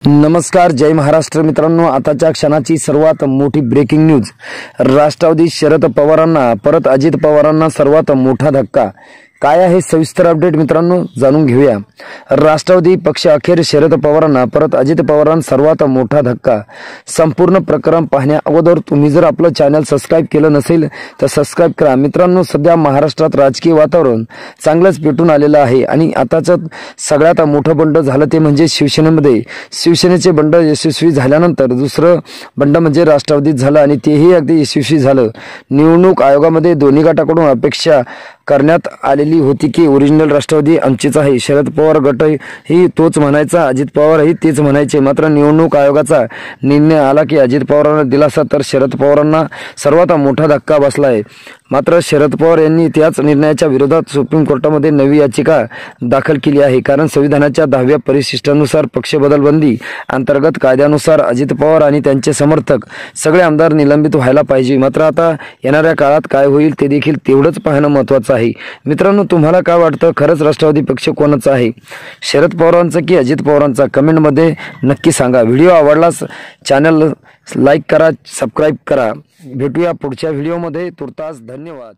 नमस्कार, जय महाराष्ट्र मित्रांनो। आताच्या क्षणाची सर्वात मोठी ब्रेकिंग न्यूज। राष्ट्रवादी शरद पवारांना परत अजित पवारांना सर्वात मोठा धक्का। काय आहे सविस्तर अपडेट मित्रांनो, जाणून घेऊया। राष्ट्रवादी पक्ष अखेर शरद पवारांना परत अजित पवारांना सर्वात मोठा धक्का। संपूर्ण प्रकरण पाहण्या अगोदर तुम्ही जर आपलं चॅनल सबस्क्राइब केलं नसेल तर सबस्क्राइब करा। मित्रांनो, सध्या महाराष्ट्रात राजकीय वातावरण चांगलंच पेटून आलेलं आहे आणि आताचं सगळ्यात मोठं बंड झालं ते म्हणजे शिवसेनेमध्ये। शिवसेनेचे बंड यशस्वी झाल्यानंतर दुसरं बंड म्हणजे राष्ट्रवादीत झालं आणि तेही अगदी यशस्वी झालं। निवडणूक आयोगामध्ये दोन्ही गटाकडून अपेक्षा करण्यात आलेली होती की ओरिजिनल राष्ट्रवादी आमचीच आहे। शरद पवार गट ही तोच म्हणायचा, अजित पवार ही तेच म्हणायचे। मात्र निवडणूक आयोगाचा निर्णय आला की अजित पवारांना दिलासा तर शरद पवारांना सर्वात मोठा धक्का बसला आहे। मात्र शरद पवार यांनी त्याच निर्णयाच्या विरोधात सुप्रीम कोर्टामध्ये नवी याचिका दाखल केली आहे। कारण संविधानाच्या 10व्या परिशिष्टानुसार पक्ष बदलबंदी अंतर्गत कायद्यानुसार अजित पवार आणि त्यांचे समर्थक सगळे आमदार निलंबित व्हायला पाहिजे। मात्र आता येणाऱ्या काळात काय होईल ते देखील तेवढंच पाहणं महत्त्वाचं आहे। मित्रांनो, तुम्हाला काय वाटतं, खरंच राष्ट्रवादी पक्ष कोणाचा आहे, शरद पवारांचा की अजित पवारांचा? कमेंटमध्ये नक्की सांगा। व्हिडिओ आवडल्यास चॅनल लाईक करा, सबस्क्राइब करा। भेटूया पुढच्या व्हिडिओमध्ये। तुर्तास धन्यवाद।